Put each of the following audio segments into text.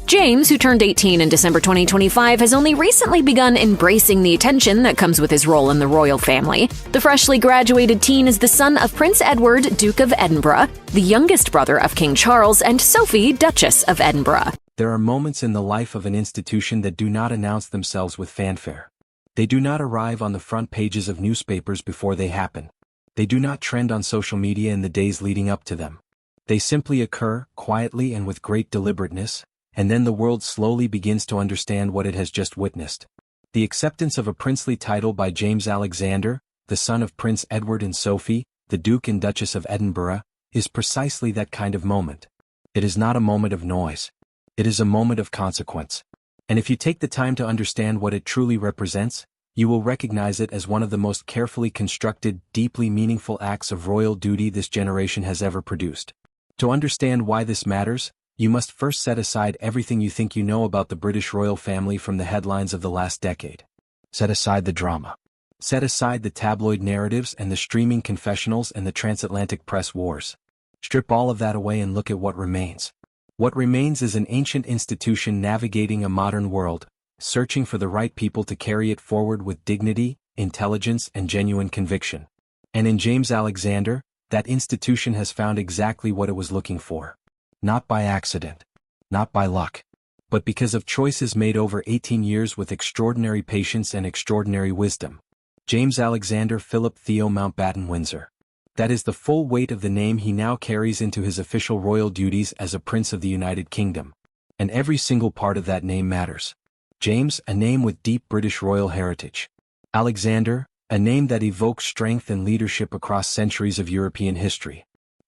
James, who turned 18 in December 2025, has only recently begun embracing the attention that comes with his role in the royal family. The freshly graduated teen is the son of Prince Edward, Duke of Edinburgh, the youngest brother of King Charles, and Sophie, Duchess of Edinburgh. There are moments in the life of an institution that do not announce themselves with fanfare. They do not arrive on the front pages of newspapers before they happen. They do not trend on social media in the days leading up to them. They simply occur, quietly and with great deliberateness, and then the world slowly begins to understand what it has just witnessed. The acceptance of a princely title by James Alexander, the son of Prince Edward and Sophie, the Duke and Duchess of Edinburgh, is precisely that kind of moment. It is not a moment of noise. It is a moment of consequence. And if you take the time to understand what it truly represents, you will recognize it as one of the most carefully constructed, deeply meaningful acts of royal duty this generation has ever produced. To understand why this matters, you must first set aside everything you think you know about the British royal family from the headlines of the last decade. Set aside the drama. Set aside the tabloid narratives and the streaming confessionals and the transatlantic press wars. Strip all of that away and look at what remains. What remains is an ancient institution navigating a modern world, searching for the right people to carry it forward with dignity, intelligence, and genuine conviction. And in James Alexander, that institution has found exactly what it was looking for. Not by accident, not by luck, but because of choices made over 18 years with extraordinary patience and extraordinary wisdom. James Alexander Philip Theo Mountbatten Windsor. That is the full weight of the name he now carries into his official royal duties as a Prince of the United Kingdom. And every single part of that name matters. James, a name with deep British royal heritage. Alexander, a name that evokes strength and leadership across centuries of European history.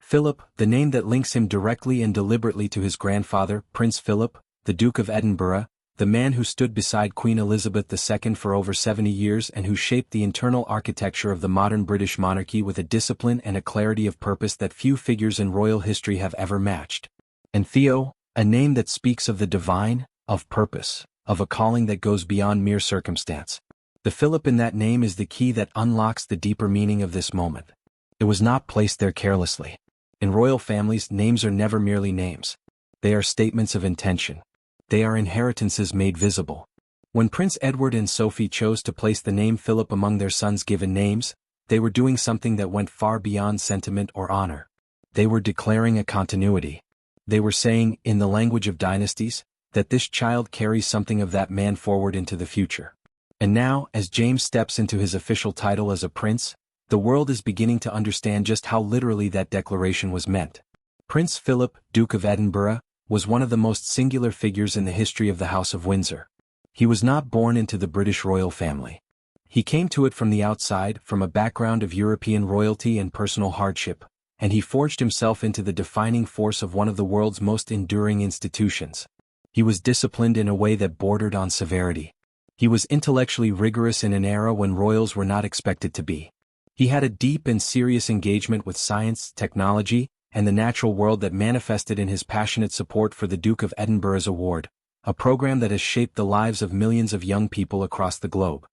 Philip, the name that links him directly and deliberately to his grandfather, Prince Philip, the Duke of Edinburgh, the man who stood beside Queen Elizabeth II for over 70 years and who shaped the internal architecture of the modern British monarchy with a discipline and a clarity of purpose that few figures in royal history have ever matched. And Theo, a name that speaks of the divine, of purpose, of a calling that goes beyond mere circumstance. The Philip in that name is the key that unlocks the deeper meaning of this moment. It was not placed there carelessly. In royal families, names are never merely names. They are statements of intention. They are inheritances made visible. When Prince Edward and Sophie chose to place the name Philip among their sons' given names, they were doing something that went far beyond sentiment or honor. They were declaring a continuity. They were saying, in the language of dynasties, that this child carries something of that man forward into the future. And now, as James steps into his official title as a prince, the world is beginning to understand just how literally that declaration was meant. Prince Philip, Duke of Edinburgh, was one of the most singular figures in the history of the House of Windsor. He was not born into the British royal family. He came to it from the outside, from a background of European royalty and personal hardship, and he forged himself into the defining force of one of the world's most enduring institutions. He was disciplined in a way that bordered on severity. He was intellectually rigorous in an era when royals were not expected to be. He had a deep and serious engagement with science, technology, and the natural world that manifested in his passionate support for the Duke of Edinburgh's award, a program that has shaped the lives of millions of young people across the globe.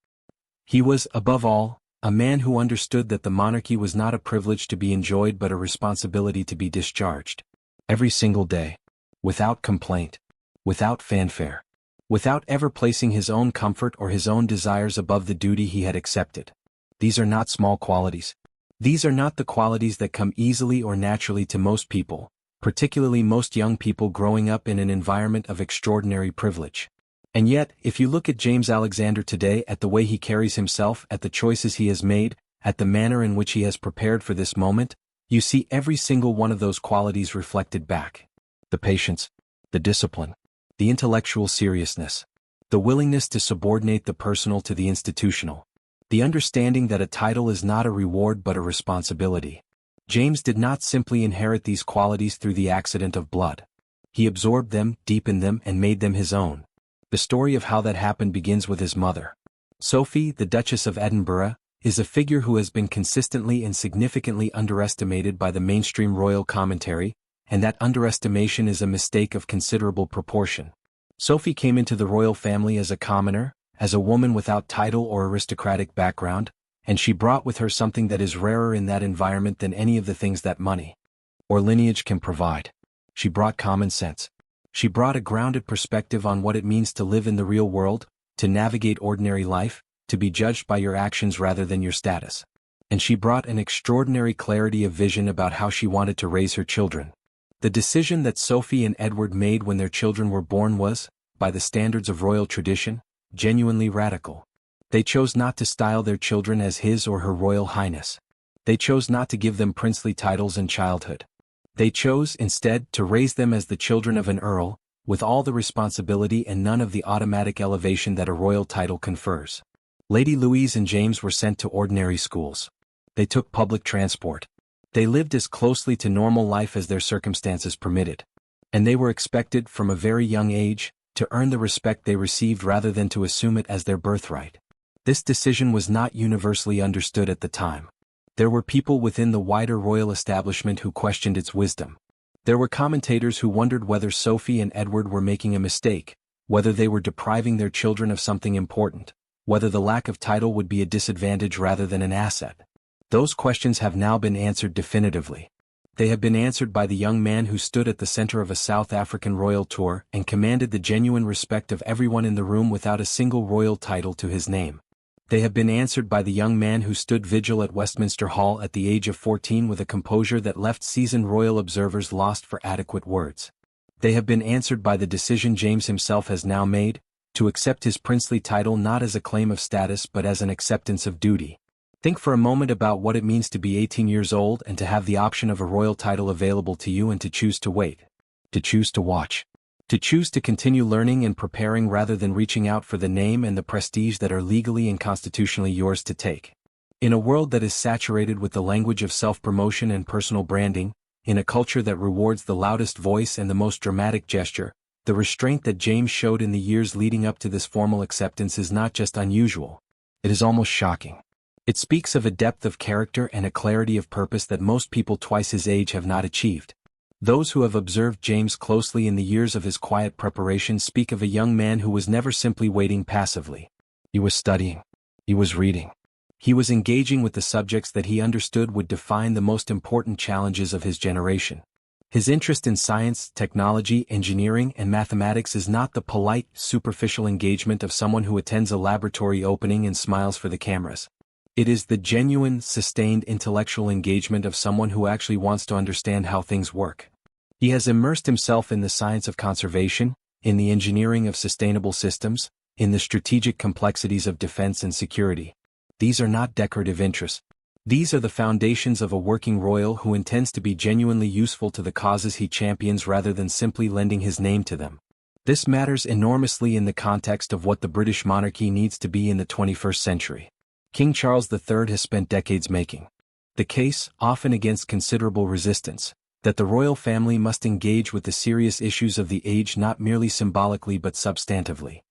He was, above all, a man who understood that the monarchy was not a privilege to be enjoyed but a responsibility to be discharged. Every single day. Without complaint. Without fanfare. Without ever placing his own comfort or his own desires above the duty he had accepted. These are not small qualities. These are not the qualities that come easily or naturally to most people, particularly most young people growing up in an environment of extraordinary privilege. And yet, if you look at James Alexander today, at the way he carries himself, at the choices he has made, at the manner in which he has prepared for this moment, you see every single one of those qualities reflected back. The patience, the discipline, the intellectual seriousness, the willingness to subordinate the personal to the institutional. The understanding that a title is not a reward but a responsibility. James did not simply inherit these qualities through the accident of blood. He absorbed them, deepened them, and made them his own. The story of how that happened begins with his mother. Sophie, the Duchess of Edinburgh, is a figure who has been consistently and significantly underestimated by the mainstream royal commentary, and that underestimation is a mistake of considerable proportion. Sophie came into the royal family as a commoner, as a woman without title or aristocratic background, and she brought with her something that is rarer in that environment than any of the things that money or lineage can provide. She brought common sense. She brought a grounded perspective on what it means to live in the real world, to navigate ordinary life, to be judged by your actions rather than your status. And she brought an extraordinary clarity of vision about how she wanted to raise her children. The decision that Sophie and Edward made when their children were born was, by the standards of royal tradition, genuinely radical. They chose not to style their children as His or Her Royal Highness. They chose not to give them princely titles in childhood. They chose, instead, to raise them as the children of an earl, with all the responsibility and none of the automatic elevation that a royal title confers. Lady Louise and James were sent to ordinary schools. They took public transport. They lived as closely to normal life as their circumstances permitted. And they were expected, from a very young age, to earn the respect they received rather than to assume it as their birthright. This decision was not universally understood at the time. There were people within the wider royal establishment who questioned its wisdom. There were commentators who wondered whether Sophie and Edward were making a mistake, whether they were depriving their children of something important, whether the lack of title would be a disadvantage rather than an asset. Those questions have now been answered definitively. They have been answered by the young man who stood at the center of a South African royal tour and commanded the genuine respect of everyone in the room without a single royal title to his name. They have been answered by the young man who stood vigil at Westminster Hall at the age of 14 with a composure that left seasoned royal observers lost for adequate words. They have been answered by the decision James himself has now made, to accept his princely title not as a claim of status but as an acceptance of duty. Think for a moment about what it means to be 18 years old and to have the option of a royal title available to you and to choose to wait. To choose to watch. To choose to continue learning and preparing rather than reaching out for the name and the prestige that are legally and constitutionally yours to take. In a world that is saturated with the language of self-promotion and personal branding, in a culture that rewards the loudest voice and the most dramatic gesture, the restraint that James showed in the years leading up to this formal acceptance is not just unusual. It is almost shocking. It speaks of a depth of character and a clarity of purpose that most people twice his age have not achieved. Those who have observed James closely in the years of his quiet preparation speak of a young man who was never simply waiting passively. He was studying. He was reading. He was engaging with the subjects that he understood would define the most important challenges of his generation. His interest in science, technology, engineering, and mathematics is not the polite, superficial engagement of someone who attends a laboratory opening and smiles for the cameras. It is the genuine, sustained intellectual engagement of someone who actually wants to understand how things work. He has immersed himself in the science of conservation, in the engineering of sustainable systems, in the strategic complexities of defense and security. These are not decorative interests. These are the foundations of a working royal who intends to be genuinely useful to the causes he champions rather than simply lending his name to them. This matters enormously in the context of what the British monarchy needs to be in the 21st century. King Charles III has spent decades making the case, often against considerable resistance, that the royal family must engage with the serious issues of the age not merely symbolically but substantively.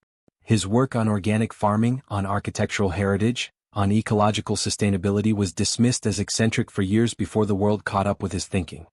His work on organic farming, on architectural heritage, on ecological sustainability was dismissed as eccentric for years before the world caught up with his thinking.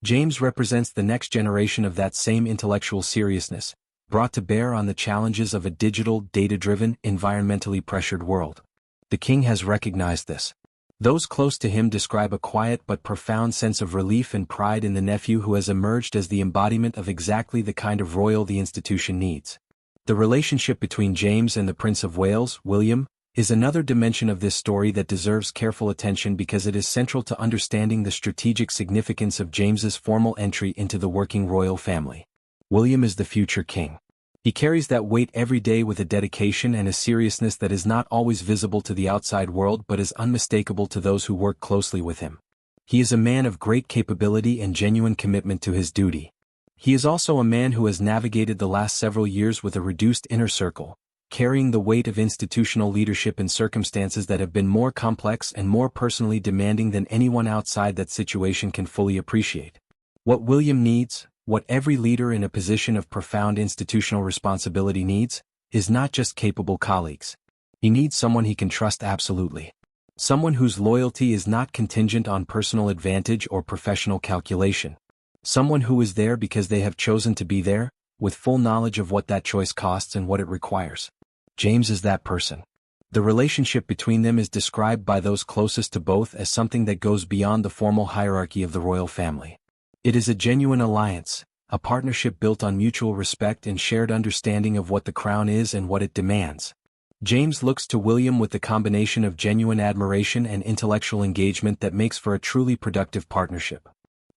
James represents the next generation of that same intellectual seriousness, brought to bear on the challenges of a digital, data-driven, environmentally pressured world. The king has recognized this. Those close to him describe a quiet but profound sense of relief and pride in the nephew who has emerged as the embodiment of exactly the kind of royal the institution needs. The relationship between James and the Prince of Wales, William, is another dimension of this story that deserves careful attention because it is central to understanding the strategic significance of James's formal entry into the working royal family. William is the future king. He carries that weight every day with a dedication and a seriousness that is not always visible to the outside world but is unmistakable to those who work closely with him. He is a man of great capability and genuine commitment to his duty. He is also a man who has navigated the last several years with a reduced inner circle, carrying the weight of institutional leadership in circumstances that have been more complex and more personally demanding than anyone outside that situation can fully appreciate. What William needs, what every leader in a position of profound institutional responsibility needs, is not just capable colleagues. He needs someone he can trust absolutely. Someone whose loyalty is not contingent on personal advantage or professional calculation. Someone who is there because they have chosen to be there, with full knowledge of what that choice costs and what it requires. James is that person. The relationship between them is described by those closest to both as something that goes beyond the formal hierarchy of the royal family. It is a genuine alliance, a partnership built on mutual respect and shared understanding of what the crown is and what it demands. James looks to William with the combination of genuine admiration and intellectual engagement that makes for a truly productive partnership.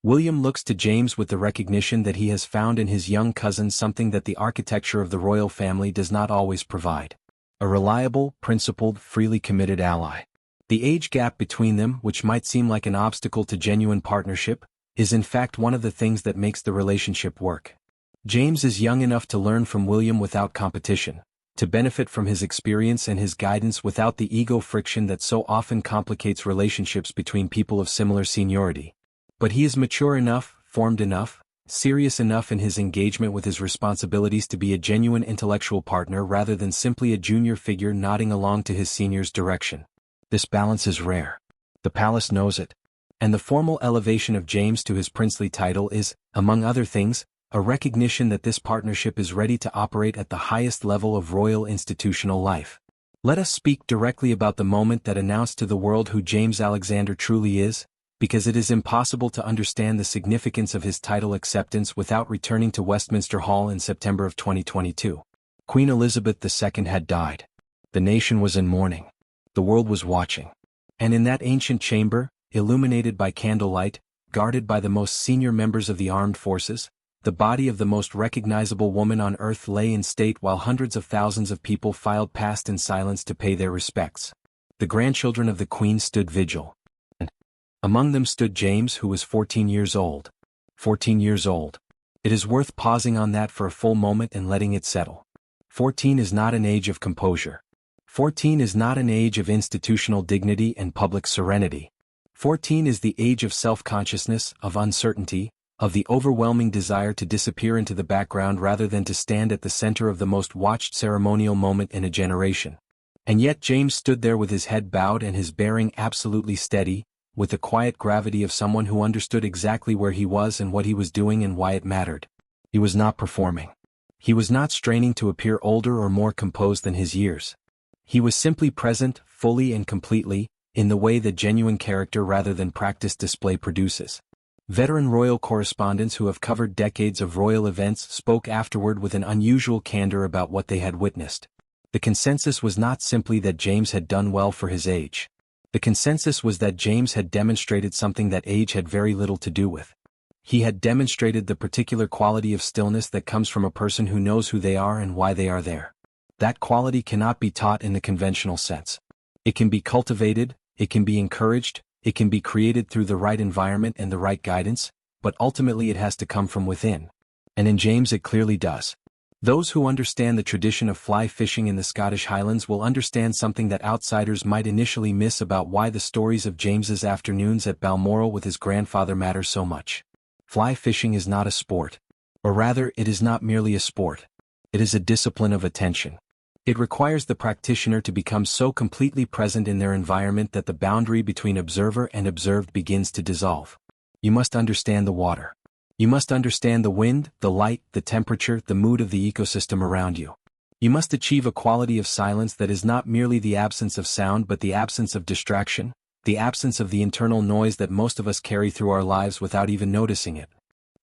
William looks to James with the recognition that he has found in his young cousin something that the architecture of the royal family does not always provide: a reliable, principled, freely committed ally. The age gap between them, which might seem like an obstacle to genuine partnership, is in fact one of the things that makes the relationship work. James is young enough to learn from William without competition, to benefit from his experience and his guidance without the ego friction that so often complicates relationships between people of similar seniority. But he is mature enough, formed enough, serious enough in his engagement with his responsibilities to be a genuine intellectual partner rather than simply a junior figure nodding along to his senior's direction. This balance is rare. The palace knows it. And the formal elevation of James to his princely title is, among other things, a recognition that this partnership is ready to operate at the highest level of royal institutional life. Let us speak directly about the moment that announced to the world who James Alexander truly is, because it is impossible to understand the significance of his title acceptance without returning to Westminster Hall in September of 2022. Queen Elizabeth II had died. The nation was in mourning. The world was watching. And in that ancient chamber, illuminated by candlelight, guarded by the most senior members of the armed forces, the body of the most recognizable woman on earth lay in state while hundreds of thousands of people filed past in silence to pay their respects. The grandchildren of the Queen stood vigil. Among them stood James, who was 14 years old. 14 years old. It is worth pausing on that for a full moment and letting it settle. 14 is not an age of composure. 14 is not an age of institutional dignity and public serenity. 14 is the age of self-consciousness, of uncertainty, of the overwhelming desire to disappear into the background rather than to stand at the center of the most watched ceremonial moment in a generation. And yet James stood there with his head bowed and his bearing absolutely steady, with the quiet gravity of someone who understood exactly where he was and what he was doing and why it mattered. He was not performing. He was not straining to appear older or more composed than his years. He was simply present, fully and completely, in the way that genuine character rather than practiced display produces. Veteran royal correspondents who have covered decades of royal events spoke afterward with an unusual candor about what they had witnessed. The consensus was not simply that James had done well for his age. The consensus was that James had demonstrated something that age had very little to do with. He had demonstrated the particular quality of stillness that comes from a person who knows who they are and why they are there. That quality cannot be taught in the conventional sense. It can be cultivated, it can be encouraged, it can be created through the right environment and the right guidance, but ultimately it has to come from within. And in James it clearly does. Those who understand the tradition of fly fishing in the Scottish Highlands will understand something that outsiders might initially miss about why the stories of James's afternoons at Balmoral with his grandfather matter so much. Fly fishing is not a sport. Or rather, it is not merely a sport. It is a discipline of attention. It requires the practitioner to become so completely present in their environment that the boundary between observer and observed begins to dissolve. You must understand the water. You must understand the wind, the light, the temperature, the mood of the ecosystem around you. You must achieve a quality of silence that is not merely the absence of sound but the absence of distraction, the absence of the internal noise that most of us carry through our lives without even noticing it.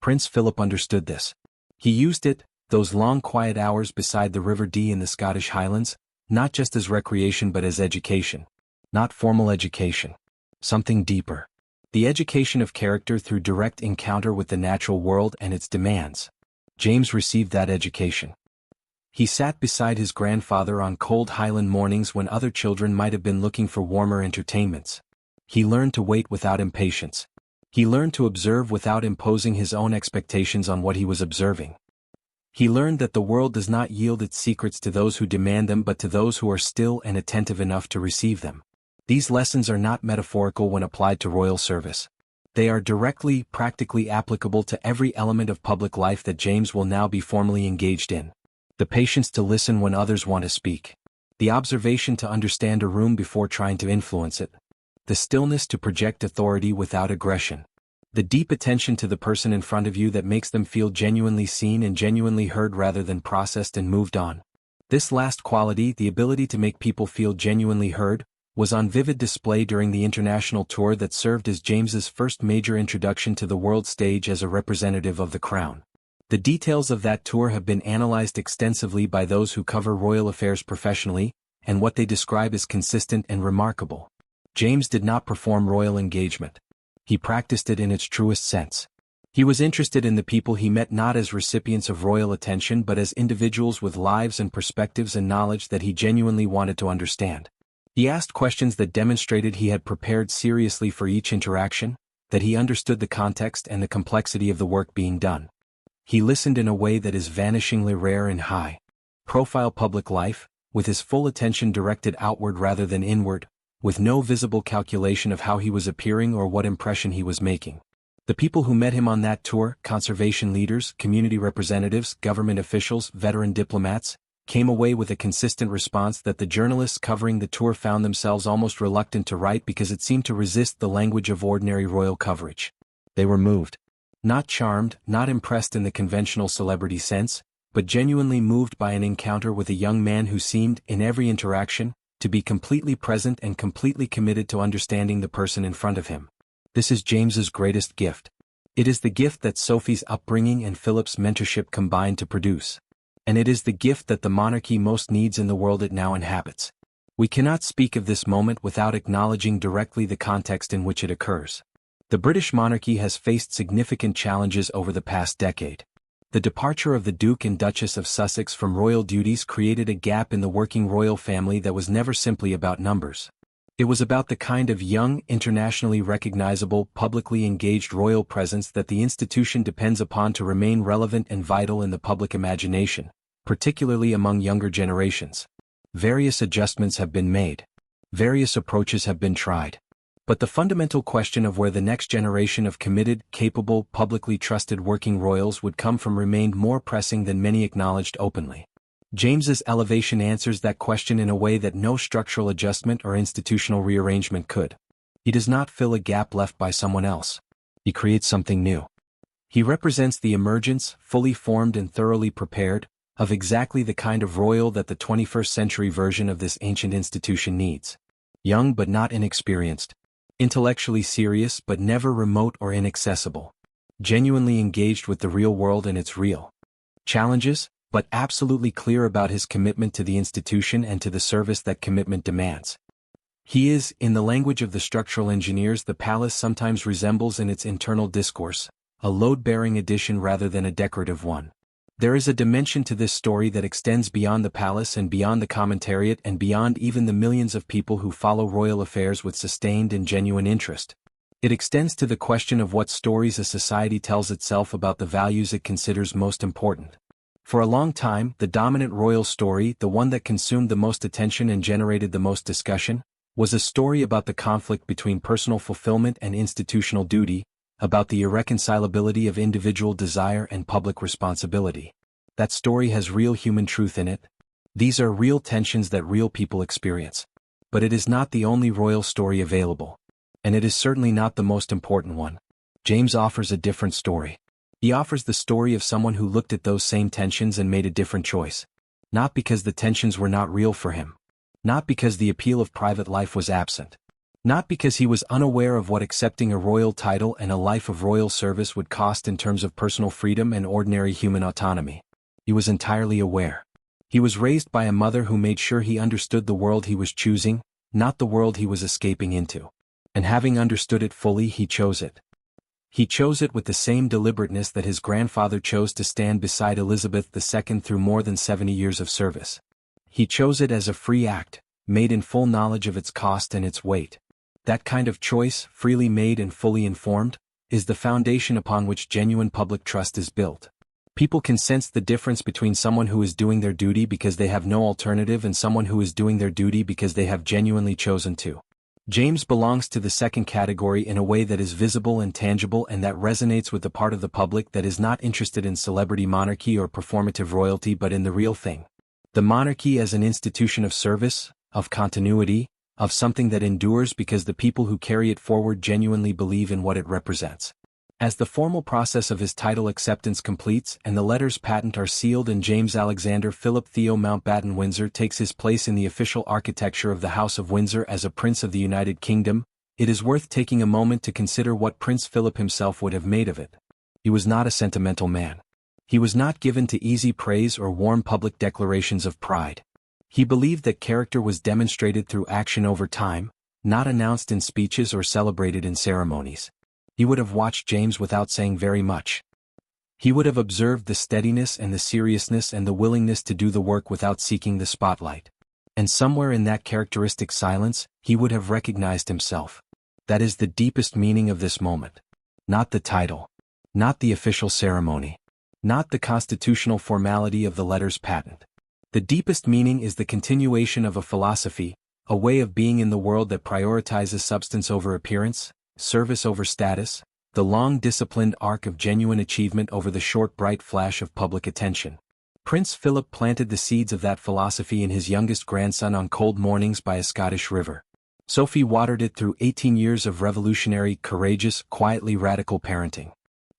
Prince Philip understood this. He used it, those long quiet hours beside the River Dee in the Scottish Highlands, not just as recreation but as education. Not formal education. Something deeper. The education of character through direct encounter with the natural world and its demands. James received that education. He sat beside his grandfather on cold Highland mornings when other children might have been looking for warmer entertainments. He learned to wait without impatience. He learned to observe without imposing his own expectations on what he was observing. He learned that the world does not yield its secrets to those who demand them but to those who are still and attentive enough to receive them. These lessons are not metaphorical when applied to royal service. They are directly, practically applicable to every element of public life that James will now be formally engaged in. The patience to listen when others want to speak. The observation to understand a room before trying to influence it. The stillness to project authority without aggression. The deep attention to the person in front of you that makes them feel genuinely seen and genuinely heard rather than processed and moved on. This last quality, the ability to make people feel genuinely heard, was on vivid display during the international tour that served as James's first major introduction to the world stage as a representative of the crown. The details of that tour have been analyzed extensively by those who cover royal affairs professionally, and what they describe is consistent and remarkable. James did not perform royal engagement. He practiced it in its truest sense. He was interested in the people he met not as recipients of royal attention but as individuals with lives and perspectives and knowledge that he genuinely wanted to understand. He asked questions that demonstrated he had prepared seriously for each interaction, that he understood the context and the complexity of the work being done. He listened in a way that is vanishingly rare in high-profile public life, with his full attention directed outward rather than inward, with no visible calculation of how he was appearing or what impression he was making. The people who met him on that tour, conservation leaders, community representatives, government officials, veteran diplomats, came away with a consistent response that the journalists covering the tour found themselves almost reluctant to write because it seemed to resist the language of ordinary royal coverage. They were moved. Not charmed, not impressed in the conventional celebrity sense, but genuinely moved by an encounter with a young man who seemed, in every interaction, to be completely present and completely committed to understanding the person in front of him. This is James's greatest gift. It is the gift that Sophie's upbringing and Philip's mentorship combined to produce. And it is the gift that the monarchy most needs in the world it now inhabits. We cannot speak of this moment without acknowledging directly the context in which it occurs. The British monarchy has faced significant challenges over the past decade. The departure of the Duke and Duchess of Sussex from royal duties created a gap in the working royal family that was never simply about numbers. It was about the kind of young, internationally recognizable, publicly engaged royal presence that the institution depends upon to remain relevant and vital in the public imagination, particularly among younger generations. Various adjustments have been made. Various approaches have been tried. But the fundamental question of where the next generation of committed, capable, publicly trusted working royals would come from remained more pressing than many acknowledged openly. James's elevation answers that question in a way that no structural adjustment or institutional rearrangement could. He does not fill a gap left by someone else. He creates something new. He represents the emergence, fully formed and thoroughly prepared, of exactly the kind of royal that the 21st century version of this ancient institution needs. Young but not inexperienced. Intellectually serious but never remote or inaccessible. Genuinely engaged with the real world and its real challenges, but absolutely clear about his commitment to the institution and to the service that commitment demands. He is, in the language of the structural engineers, the palace sometimes resembles in its internal discourse, a load-bearing addition rather than a decorative one. There is a dimension to this story that extends beyond the palace and beyond the commentariat and beyond even the millions of people who follow royal affairs with sustained and genuine interest. It extends to the question of what stories a society tells itself about the values it considers most important. For a long time, the dominant royal story, the one that consumed the most attention and generated the most discussion, was a story about the conflict between personal fulfillment and institutional duty, about the irreconcilability of individual desire and public responsibility. That story has real human truth in it. These are real tensions that real people experience. But it is not the only royal story available. And it is certainly not the most important one. James offers a different story. He offers the story of someone who looked at those same tensions and made a different choice. Not because the tensions were not real for him. Not because the appeal of private life was absent. Not because he was unaware of what accepting a royal title and a life of royal service would cost in terms of personal freedom and ordinary human autonomy. He was entirely aware. He was raised by a mother who made sure he understood the world he was choosing, not the world he was escaping into. And having understood it fully, he chose it. He chose it with the same deliberateness that his grandfather chose to stand beside Elizabeth II through more than 70 years of service. He chose it as a free act, made in full knowledge of its cost and its weight. That kind of choice, freely made and fully informed, is the foundation upon which genuine public trust is built. People can sense the difference between someone who is doing their duty because they have no alternative and someone who is doing their duty because they have genuinely chosen to. James belongs to the second category in a way that is visible and tangible and that resonates with the part of the public that is not interested in celebrity monarchy or performative royalty but in the real thing. The monarchy as an institution of service, of continuity, of something that endures because the people who carry it forward genuinely believe in what it represents. As the formal process of his title acceptance completes and the letters patent are sealed and James Alexander Philip Theo Mountbatten Windsor takes his place in the official architecture of the House of Windsor as a Prince of the United Kingdom, it is worth taking a moment to consider what Prince Philip himself would have made of it. He was not a sentimental man. He was not given to easy praise or warm public declarations of pride. He believed that character was demonstrated through action over time, not announced in speeches or celebrated in ceremonies. He would have watched James without saying very much. He would have observed the steadiness and the seriousness and the willingness to do the work without seeking the spotlight. And somewhere in that characteristic silence, he would have recognized himself. That is the deepest meaning of this moment. Not the title. Not the official ceremony. Not the constitutional formality of the letters patent. The deepest meaning is the continuation of a philosophy, a way of being in the world that prioritizes substance over appearance, service over status, the long disciplined arc of genuine achievement over the short bright flash of public attention. Prince Philip planted the seeds of that philosophy in his youngest grandson on cold mornings by a Scottish river. Sophie watered it through 18 years of revolutionary, courageous, quietly radical parenting.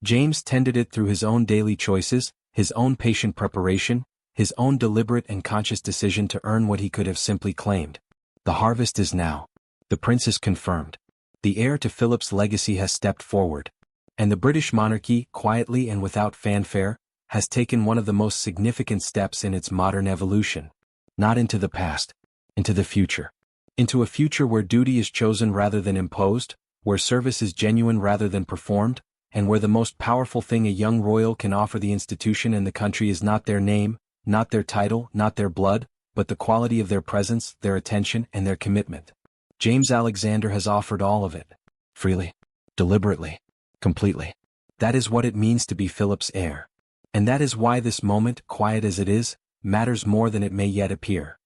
James tended it through his own daily choices, his own patient preparation, his own deliberate and conscious decision to earn what he could have simply claimed. The harvest is now. The prince is confirmed. The heir to Philip's legacy has stepped forward. And the British monarchy, quietly and without fanfare, has taken one of the most significant steps in its modern evolution. Not into the past, into the future. Into a future where duty is chosen rather than imposed, where service is genuine rather than performed, and where the most powerful thing a young royal can offer the institution and the country is not their name, not their title, not their blood, but the quality of their presence, their attention, and their commitment. James Alexander has offered all of it. Freely. Deliberately. Completely. That is what it means to be Philip's heir. And that is why this moment, quiet as it is, matters more than it may yet appear.